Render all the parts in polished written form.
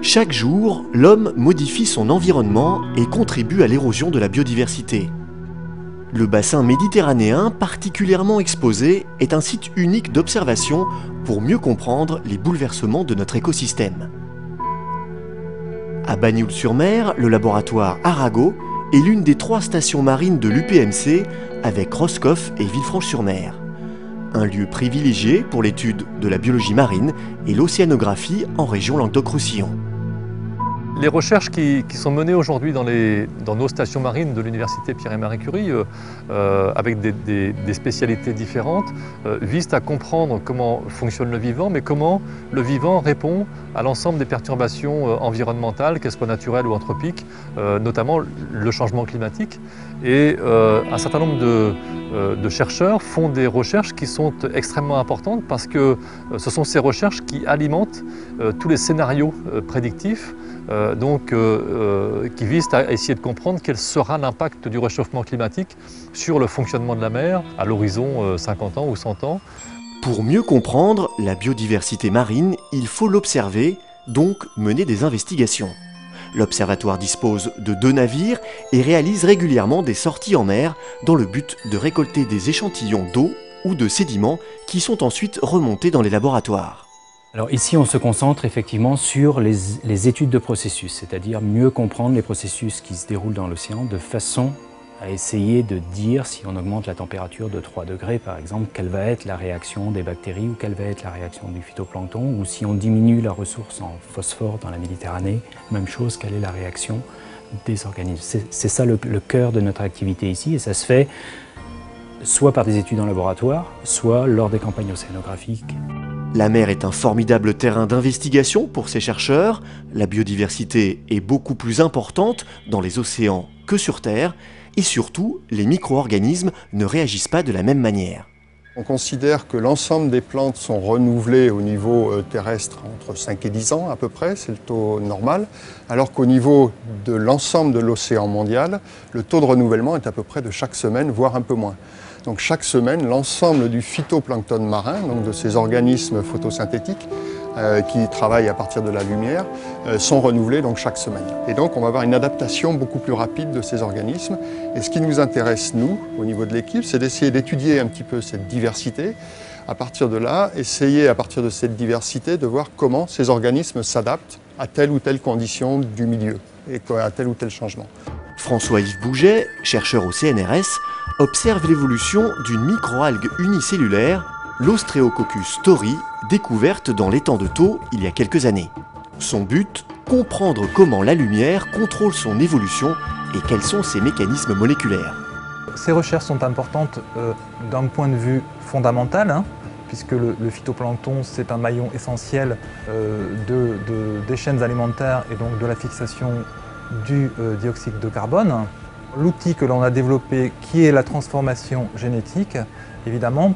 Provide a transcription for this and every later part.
Chaque jour, l'homme modifie son environnement et contribue à l'érosion de la biodiversité. Le bassin méditerranéen, particulièrement exposé, est un site unique d'observation pour mieux comprendre les bouleversements de notre écosystème. À Bagnoul-sur-Mer, le laboratoire Arago est l'une des 3 stations marines de l'UPMC avec Roscoff et Villefranche-sur-Mer. Un lieu privilégié pour l'étude de la biologie marine et l'océanographie en région Languedoc-Roussillon. Les recherches qui sont menées aujourd'hui dans nos stations marines de l'Université Pierre et Marie Curie, avec des spécialités différentes, visent à comprendre comment fonctionne le vivant, mais comment le vivant répond à l'ensemble des perturbations environnementales, qu'elles soient naturelles ou anthropiques, notamment le changement climatique. Et un certain nombre de chercheurs font des recherches qui sont extrêmement importantes parce que ce sont ces recherches qui alimentent tous les scénarios prédictifs qui visent à essayer de comprendre quel sera l'impact du réchauffement climatique sur le fonctionnement de la mer à l'horizon 50 ans ou 100 ans. Pour mieux comprendre la biodiversité marine, il faut l'observer, donc mener des investigations. L'observatoire dispose de 2 navires et réalise régulièrement des sorties en mer dans le but de récolter des échantillons d'eau ou de sédiments qui sont ensuite remontés dans les laboratoires. Alors ici, on se concentre effectivement sur les études de processus, c'est-à-dire mieux comprendre les processus qui se déroulent dans l'océan de façon à essayer de dire, si on augmente la température de 3 degrés par exemple, quelle va être la réaction des bactéries ou quelle va être la réaction du phytoplancton, ou si on diminue la ressource en phosphore dans la Méditerranée, même chose, quelle est la réaction des organismes. C'est ça le cœur de notre activité ici, et ça se fait soit par des études en laboratoire, soit lors des campagnes océanographiques. La mer est un formidable terrain d'investigation pour ces chercheurs. La biodiversité est beaucoup plus importante dans les océans que sur Terre. Et surtout, les micro-organismes ne réagissent pas de la même manière. On considère que l'ensemble des plantes sont renouvelées au niveau terrestre entre 5 et 10 ans à peu près, c'est le taux normal, alors qu'au niveau de l'ensemble de l'océan mondial, le taux de renouvellement est à peu près de chaque semaine, voire un peu moins. Donc chaque semaine, l'ensemble du phytoplancton marin, donc de ces organismes photosynthétiques qui travaillent à partir de la lumière, sont renouvelés donc chaque semaine. Et donc on va avoir une adaptation beaucoup plus rapide de ces organismes. Et ce qui nous intéresse, nous, au niveau de l'équipe, c'est d'essayer d'étudier un petit peu cette diversité. À partir de là, essayer à partir de cette diversité de voir comment ces organismes s'adaptent à telle ou telle condition du milieu et à tel ou tel changement. François-Yves Bouget, chercheur au CNRS, observe l'évolution d'une microalgue unicellulaire, l'Ostreococcus tori, découverte dans l'étang de Thau il y a quelques années. Son but, comprendre comment la lumière contrôle son évolution et quels sont ses mécanismes moléculaires. Ces recherches sont importantes d'un point de vue fondamental, puisque le phytoplancton, c'est un maillon essentiel des chaînes alimentaires et donc de la fixation du dioxyde de carbone. L'outil que l'on a développé, qui est la transformation génétique, évidemment,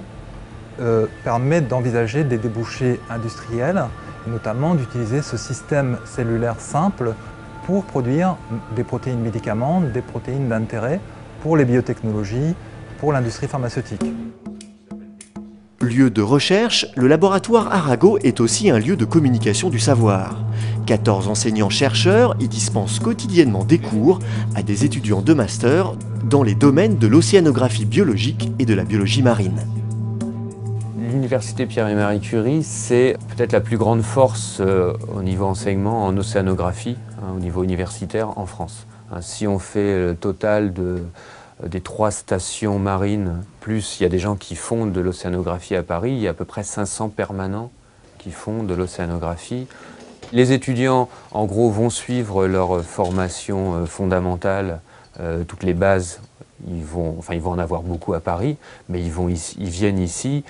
permet d'envisager des débouchés industriels, et notamment d'utiliser ce système cellulaire simple pour produire des protéines médicaments, des protéines d'intérêt pour les biotechnologies, pour l'industrie pharmaceutique. Lieu de recherche, le laboratoire Arago est aussi un lieu de communication du savoir. 14 enseignants-chercheurs y dispensent quotidiennement des cours à des étudiants de master dans les domaines de l'océanographie biologique et de la biologie marine. L'Université Pierre et Marie Curie, c'est peut-être la plus grande force au niveau enseignement en océanographie, au niveau universitaire en France. Si on fait le total des 3 stations marines, plus il y a des gens qui font de l'océanographie à Paris, il y a à peu près 500 permanents qui font de l'océanographie. Les étudiants, en gros, vont suivre leur formation fondamentale, toutes les bases. Ils vont en avoir beaucoup à Paris, mais ils viennent ici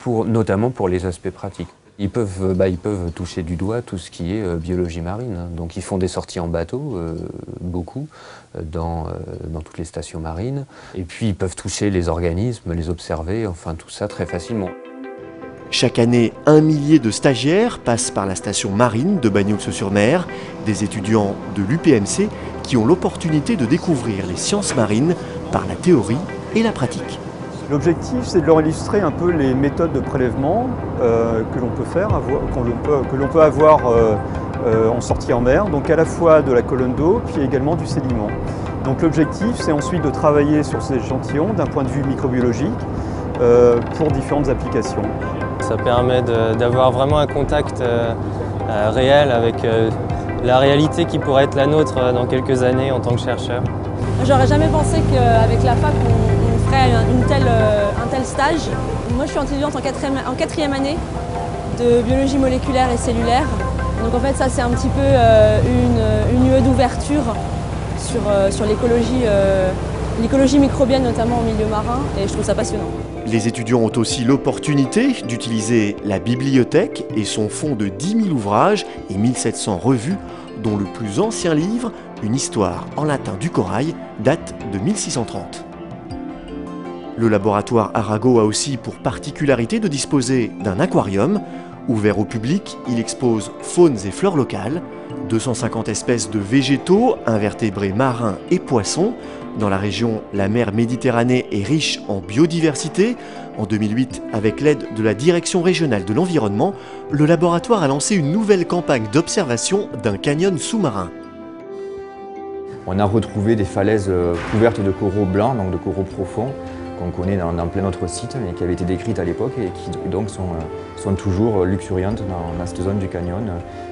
notamment pour les aspects pratiques. Ils peuvent toucher du doigt tout ce qui est biologie marine. Donc ils font des sorties en bateau, beaucoup, dans toutes les stations marines. Et puis ils peuvent toucher les organismes, les observer, enfin tout ça très facilement. Chaque année, 1 millier de stagiaires passent par la station marine de Bagnoul-sur-Mer, des étudiants de l'UPMC qui ont l'opportunité de découvrir les sciences marines par la théorie et la pratique. L'objectif, c'est de leur illustrer un peu les méthodes de prélèvement que l'on peut faire, que l'on peut avoir en sortie en mer, donc à la fois de la colonne d'eau, puis également du sédiment. Donc l'objectif, c'est ensuite de travailler sur ces échantillons d'un point de vue microbiologique pour différentes applications. Ça permet d'avoir vraiment un contact réel avec la réalité qui pourrait être la nôtre dans quelques années en tant que chercheur. J'aurais jamais pensé qu'avec la fac, on ferait un tel stage. Moi, je suis étudiante en quatrième année de biologie moléculaire et cellulaire. Donc en fait, ça, c'est un petit peu une UE d'ouverture sur l'écologie microbienne, notamment en milieu marin, et je trouve ça passionnant. Les étudiants ont aussi l'opportunité d'utiliser la bibliothèque et son fonds de 10 000 ouvrages et 1700 revues, dont le plus ancien livre, Une histoire en latin du corail, date de 1630. Le laboratoire Arago a aussi pour particularité de disposer d'un aquarium. Ouvert au public, il expose faunes et fleurs locales, 250 espèces de végétaux, invertébrés marins et poissons. Dans la région, la mer Méditerranée est riche en biodiversité. En 2008, avec l'aide de la Direction régionale de l'environnement, le laboratoire a lancé une nouvelle campagne d'observation d'un canyon sous-marin. On a retrouvé des falaises couvertes de coraux blancs, donc de coraux profonds, qu'on connaît dans plein d'autres sites, mais qui avaient été décrites à l'époque et qui donc sont toujours luxuriantes dans cette zone du canyon,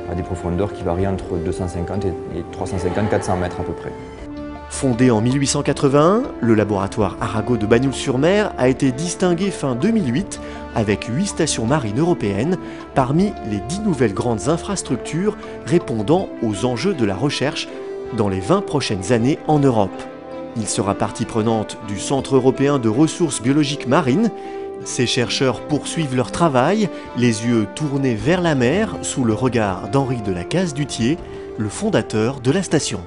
à des profondeurs qui varient entre 250 et 350-400 mètres à peu près. Fondé en 1881, le laboratoire Arago de Bagnols-sur-Mer a été distingué fin 2008 avec 8 stations marines européennes parmi les 10 nouvelles grandes infrastructures répondant aux enjeux de la recherche dans les 20 prochaines années en Europe. Il sera partie prenante du Centre européen de ressources biologiques marines. Ces chercheurs poursuivent leur travail, les yeux tournés vers la mer, sous le regard d'Henri de la Caze-Duthier, le fondateur de la station.